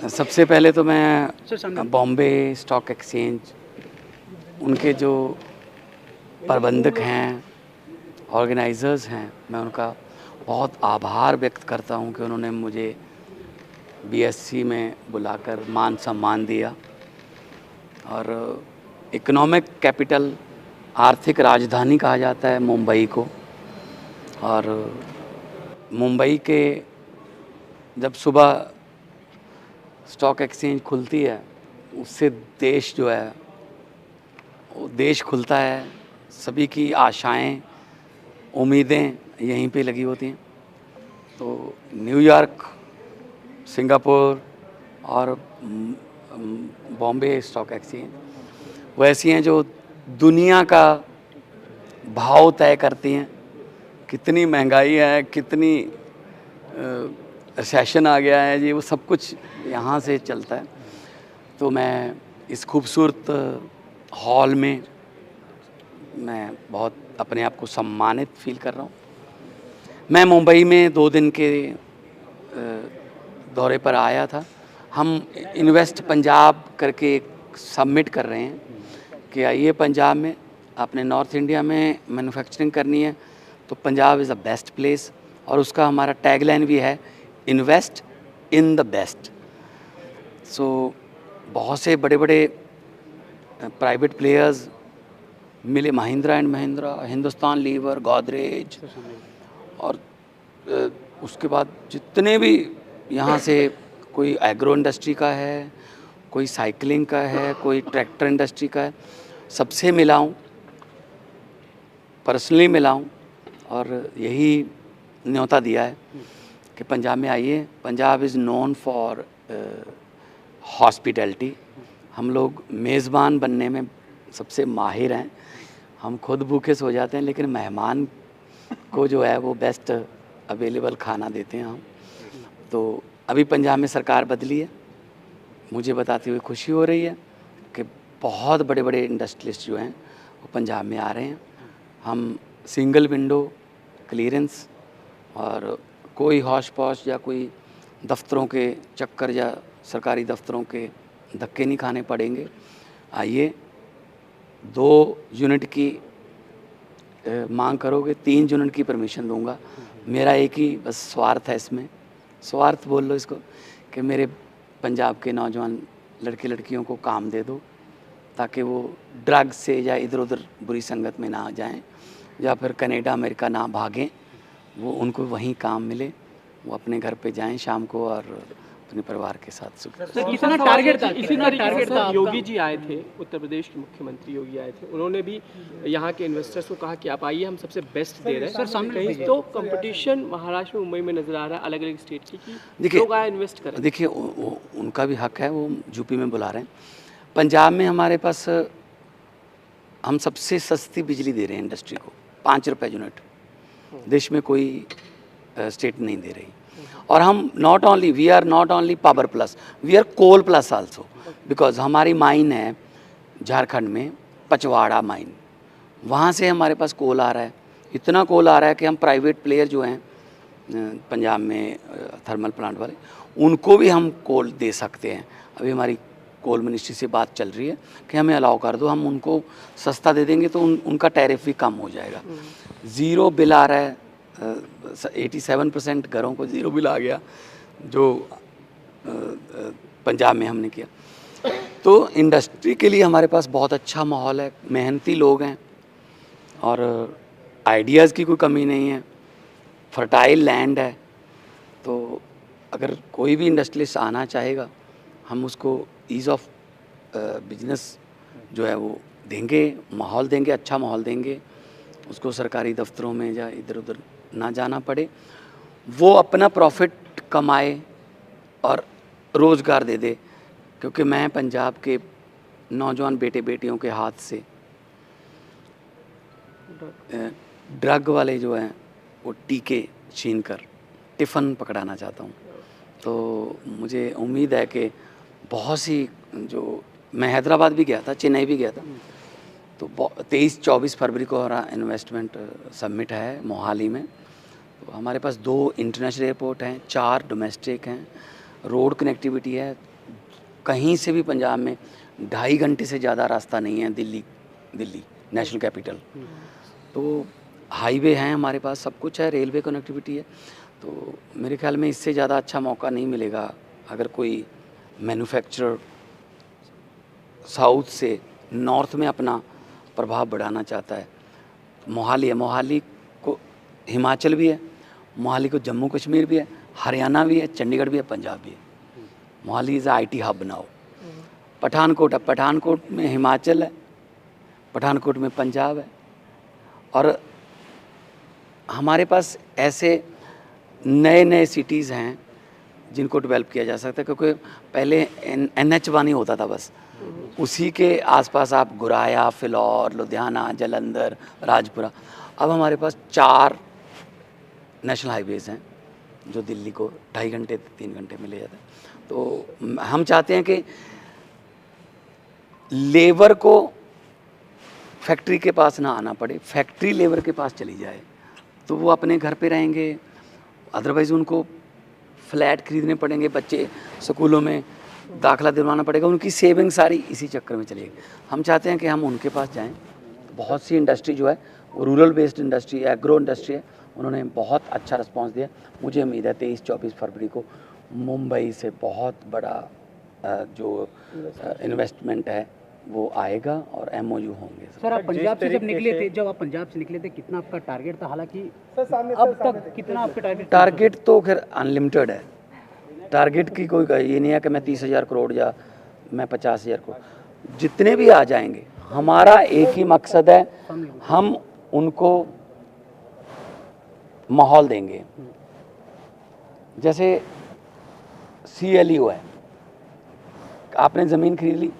सबसे पहले तो मैं बॉम्बे स्टॉक एक्सचेंज, उनके जो प्रबंधक हैं, ऑर्गेनाइज़र्स हैं, मैं उनका बहुत आभार व्यक्त करता हूं कि उन्होंने मुझे बीएससी में बुलाकर मान सम्मान दिया। और इकोनॉमिक कैपिटल, आर्थिक राजधानी कहा जाता है मुंबई को। और मुंबई के जब सुबह स्टॉक एक्सचेंज खुलती है, उससे देश जो है वो देश खुलता है। सभी की आशाएं, उम्मीदें यहीं पे लगी होती हैं। तो न्यूयॉर्क, सिंगापुर और बॉम्बे स्टॉक एक्सचेंज वो ऐसी हैं जो दुनिया का भाव तय करती हैं। कितनी महंगाई है, कितनी रिसेशन आ गया है जी, वो सब कुछ यहाँ से चलता है। तो मैं इस खूबसूरत हॉल में मैं बहुत अपने आप को सम्मानित फील कर रहा हूँ। मैं मुंबई में 2 दिन के दौरे पर आया था। हम इन्वेस्ट पंजाब करके एक सबमिट कर रहे हैं कि आइए पंजाब में, आपने नॉर्थ इंडिया में मैन्युफैक्चरिंग करनी है तो Punjab is the best place. और उसका हमारा टैगलाइन भी है, इन्वेस्ट इन द बेस्ट। सो बहुत से बड़े बड़े प्राइवेट प्लेयर्स मिले, महिंद्रा एंड महिंद्रा, हिंदुस्तान लीवर, गोदरेज, और उसके बाद जितने भी यहाँ से, कोई एग्रो इंडस्ट्री का है, कोई साइकिलिंग का है, कोई ट्रैक्टर इंडस्ट्री का है, सबसे मिला हूँ, पर्सनली मिला हूँ। और यही न्योता दिया है कि पंजाब में आइए। Punjab is known for hospitality. हम लोग मेज़बान बनने में सबसे माहिर हैं। हम खुद भूखे सो जाते हैं, लेकिन मेहमान को जो है वो बेस्ट अवेलेबल खाना देते हैं हम। तो अभी पंजाब में सरकार बदली है, मुझे बताते हुए खुशी हो रही है कि बहुत बड़े बड़े इंडस्ट्रियलिस्ट जो हैं वो पंजाब में आ रहे हैं। हम सिंगल विंडो क्लियरेंस और कोई हौश पौश या कोई दफ्तरों के चक्कर या सरकारी दफ्तरों के धक्के नहीं खाने पड़ेंगे। आइए, 2 यूनिट की मांग करोगे, 3 यूनिट की परमिशन दूंगा। मेरा एक ही बस स्वार्थ है इसमें, स्वार्थ बोल लो इसको, कि मेरे पंजाब के नौजवान लड़के लड़कियों को काम दे दो, ताकि वो ड्रग से या इधर उधर बुरी संगत में ना जाएं, या फिर कनाडा अमेरिका ना भागें। वो उनको वहीं काम मिले, वो अपने घर पे जाएं शाम को और अपने परिवार के साथ सुख। कितना टारगेट था, कितना टारगेट था? योगी जी आए थे, उत्तर प्रदेश के मुख्यमंत्री योगी आए थे, उन्होंने भी यहाँ के इन्वेस्टर्स को कहा कि आप आइए, हम सबसे बेस्ट दे रहे हैं। सर कहीं तो कंपटीशन महाराष्ट्र में, मुंबई में नजर आ रहा है अलग अलग स्टेट की कि लोग आए इन्वेस्ट करें। देखिए, उनका भी हक है, वो यूपी में बुला रहे हैं। पंजाब में हमारे पास हम सबसे सस्ती बिजली दे रहे हैं इंडस्ट्री को, 5 रुपये यूनिट। देश में कोई स्टेट नहीं दे रही। और हम we are not only power plus, we are coal plus also, because हमारी माइन है झारखंड में, पचवाड़ा माइन, वहाँ से हमारे पास कोल आ रहा है। इतना कोल आ रहा है कि हम प्राइवेट प्लेयर जो हैं पंजाब में थर्मल प्लांट वाले, उनको भी हम कोल दे सकते हैं। अभी हमारी कोल मिनिस्ट्री से बात चल रही है कि हमें अलाउ कर दो, हम उनको सस्ता दे देंगे तो उनका टैरिफ भी कम हो जाएगा। ज़ीरो बिल आ रहा है, 87% घरों को ज़ीरो बिल आ गया, जो पंजाब में हमने किया। तो इंडस्ट्री के लिए हमारे पास बहुत अच्छा माहौल है, मेहनती लोग हैं और आइडियाज़ की कोई कमी नहीं है, फर्टाइल लैंड है। तो अगर कोई भी इंडस्ट्रियलिस्ट आना चाहेगा, हम उसको ईज़ ऑफ बिजनेस जो है वो देंगे, माहौल देंगे, अच्छा माहौल देंगे। उसको सरकारी दफ्तरों में या इधर उधर ना जाना पड़े, वो अपना प्रॉफिट कमाए और रोज़गार दे दे। क्योंकि मैं पंजाब के नौजवान बेटे बेटियों के हाथ से ड्रग वाले जो हैं वो टीके छीन कर टिफ़न पकड़ाना चाहता हूँ। तो मुझे उम्मीद है कि बहुत सी, जो मैं हैदराबाद भी गया था, चेन्नई भी गया था, तो 23-24 फरवरी को हमारा इन्वेस्टमेंट सबमिट है मोहाली में। तो हमारे पास 2 इंटरनेशनल एयरपोर्ट हैं, 4 डोमेस्टिक हैं, रोड कनेक्टिविटी है, कहीं से भी पंजाब में 2.5 घंटे से ज़्यादा रास्ता नहीं है दिल्ली नेशनल कैपिटल। तो हाईवे हैं हमारे पास, सब कुछ है, रेलवे कनेक्टिविटी है। तो मेरे ख्याल में इससे ज़्यादा अच्छा मौका नहीं मिलेगा अगर कोई मैन्युफैक्चरर साउथ से नॉर्थ में अपना प्रभाव बढ़ाना चाहता है। मोहाली है, मोहाली को हिमाचल भी है, मोहाली को जम्मू कश्मीर भी है, हरियाणा भी है, चंडीगढ़ भी है, पंजाब भी है। Mohali is IT hub now. Pathankot है, पठानकोट में हिमाचल है, पठानकोट में पंजाब है। और हमारे पास ऐसे नए नए सिटीज़ हैं जिनको डेवलप किया जा सकता है, क्योंकि पहले NH1 ही होता था बस, उसी के आसपास आप गुराया, फिलौर, लुधियाना, जालंधर, राजपुरा। अब हमारे पास 4 नेशनल हाईवेज़ हैं जो दिल्ली को 2.5 घंटे 3 घंटे में ले जाता है। तो हम चाहते हैं कि लेबर को फैक्ट्री के पास ना आना पड़े, फैक्ट्री लेबर के पास चली जाए, तो वो अपने घर पे रहेंगे। अदरवाइज़ उनको फ्लैट खरीदने पड़ेंगे, बच्चे स्कूलों में दाखिला दिलवाना पड़ेगा, उनकी सेविंग सारी इसी चक्कर में चलेगी। हम चाहते हैं कि हम उनके पास जाएं। बहुत सी इंडस्ट्री जो है वो रूरल बेस्ड इंडस्ट्री है, एग्रो इंडस्ट्री है, उन्होंने बहुत अच्छा रिस्पांस दिया। मुझे उम्मीद है 23-24 फरवरी को मुंबई से बहुत बड़ा जो इन्वेस्टमेंट है वो आएगा और MOU होंगे। सर, आप पंजाब से जब निकले थे कितना आपका टारगेट था? हालांकि अब तक कितना आपका टारगेट तो खैर अनलिमिटेड है। टारगेट की कोई ये नहीं है कि मैं 30,000 करोड़ या मैं 50,000 करोड़, जितने भी आ जाएंगे हमारा एक ही मकसद है, हम उनको माहौल देंगे। जैसे CLU है, आपने ज़मीन खरीद ली,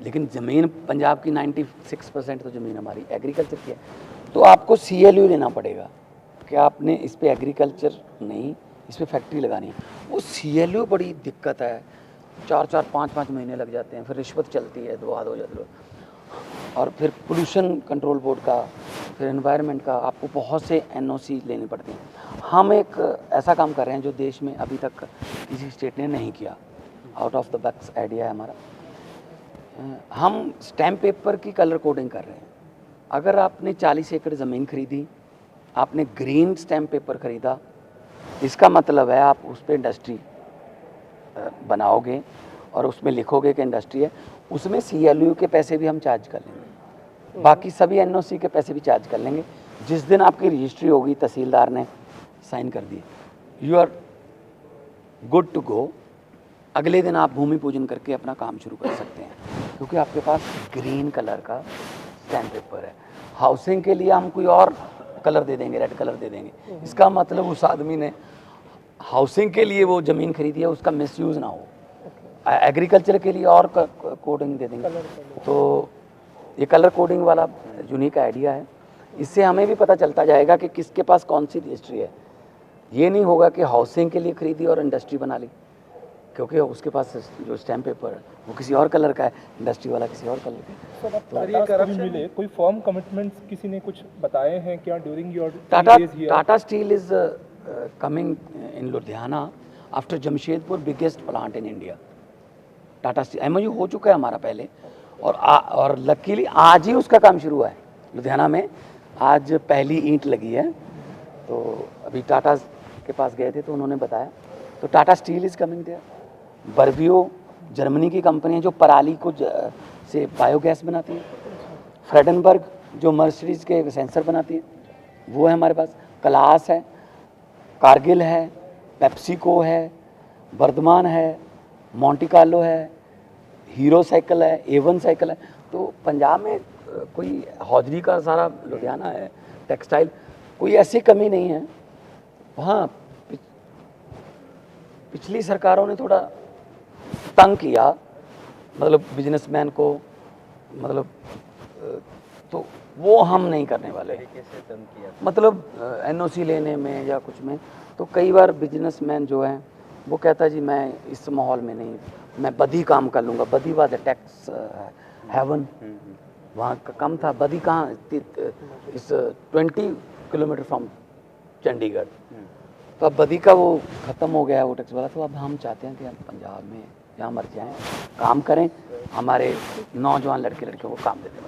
लेकिन ज़मीन पंजाब की 96% तो ज़मीन हमारी एग्रीकल्चर की है, तो आपको CLU लेना पड़ेगा कि आपने इस पे एग्रीकल्चर नहीं, इस पे फैक्ट्री लगानी है। वो CLU बड़ी दिक्कत है, 4-4, 5-5 महीने लग जाते हैं, फिर रिश्वत चलती है, दो और फिर पोल्यूशन कंट्रोल बोर्ड का, फिर एनवायरनमेंट का, आपको बहुत से NOC लेने पड़ते हैं। हम एक ऐसा काम कर रहे हैं जो देश में अभी तक किसी स्टेट ने नहीं किया, out of the box idea है हमारा। हम स्टैम्प पेपर की कलर कोडिंग कर रहे हैं। अगर आपने 40 एकड़ ज़मीन खरीदी, आपने ग्रीन स्टैम्प पेपर ख़रीदा, इसका मतलब है आप उस पर इंडस्ट्री बनाओगे और उसमें लिखोगे कि इंडस्ट्री है, उसमें CLU के पैसे भी हम चार्ज कर लेंगे, बाकी सभी NOC के पैसे भी चार्ज कर लेंगे। जिस दिन आपकी रजिस्ट्री होगी, तहसीलदार ने साइन कर दिए, you are good to go. अगले दिन आप भूमि पूजन करके अपना काम शुरू कर सकते हैं, क्योंकि आपके पास ग्रीन कलर का स्टैम्प पेपर है। हाउसिंग के लिए हम कोई और कलर दे देंगे, रेड कलर दे देंगे, इसका मतलब उस आदमी ने हाउसिंग के लिए वो ज़मीन खरीदी है, उसका मिसयूज़ ना हो। एग्रीकल्चर के लिए और कोडिंग दे देंगे। तो ये कलर कोडिंग वाला यूनिक आइडिया है, इससे हमें भी पता चलता जाएगा कि किसके पास कौन सी रजिस्ट्री है। ये नहीं होगा कि हाउसिंग के लिए खरीदी और इंडस्ट्री बना ली, क्योंकि उसके पास जो स्टैम्प पेपर है वो किसी और कलर का है, इंडस्ट्री वाला किसी और कलर का है। सर, ये करप्शन मिले कोई फॉर्म कमिटमेंट्स किसी ने कुछ बताए हैं क्या during your Tata steel is coming in Ludhiana after Jamshedpur, biggest plant in India. Tata steel MOU हो चुका है हमारा पहले, और लकीली आज ही उसका काम शुरू हुआ है लुधियाना में। आज पहली ईंट लगी है, तो अभी टाटा के पास गए थे तो उन्होंने बताया। तो Tata steel is coming there. बर्वियो जर्मनी की कंपनी है जो पराली को से बायोगैस बनाती है। फ्रेडनबर्ग जो मर्सिडीज़ के सेंसर बनाती है वो है हमारे पास। क्लास है, कारगिल है, पेप्सिको है, वर्धमान है, मोंटी कार्लो है, हीरो साइकिल है, A1 साइकिल है। तो पंजाब में कोई हौजरी का सारा लुधियाना है, टेक्सटाइल, कोई ऐसी कमी नहीं है। हाँ, पिछली सरकारों ने थोड़ा तंग किया, मतलब बिजनेसमैन को, मतलब तो वो हम नहीं करने वाले। मतलब NOC लेने में या कुछ में, तो कई बार बिजनेसमैन जो है वो कहता है जी मैं इस माहौल में नहीं, मैं बदी काम कर लूँगा। बदी वाज टैक्स हेवन, वहाँ का कम था। बदी कहाँ, इस 20 किलोमीटर फ्रॉम चंडीगढ़। तो अब बदी का वो ख़त्म हो गया है वो टैक्स वाला। तो अब हम चाहते हैं कि हम पंजाब में जहाँ मर्जी आएँ, काम करें, हमारे नौजवान लड़के लड़कियों को काम देते हैं।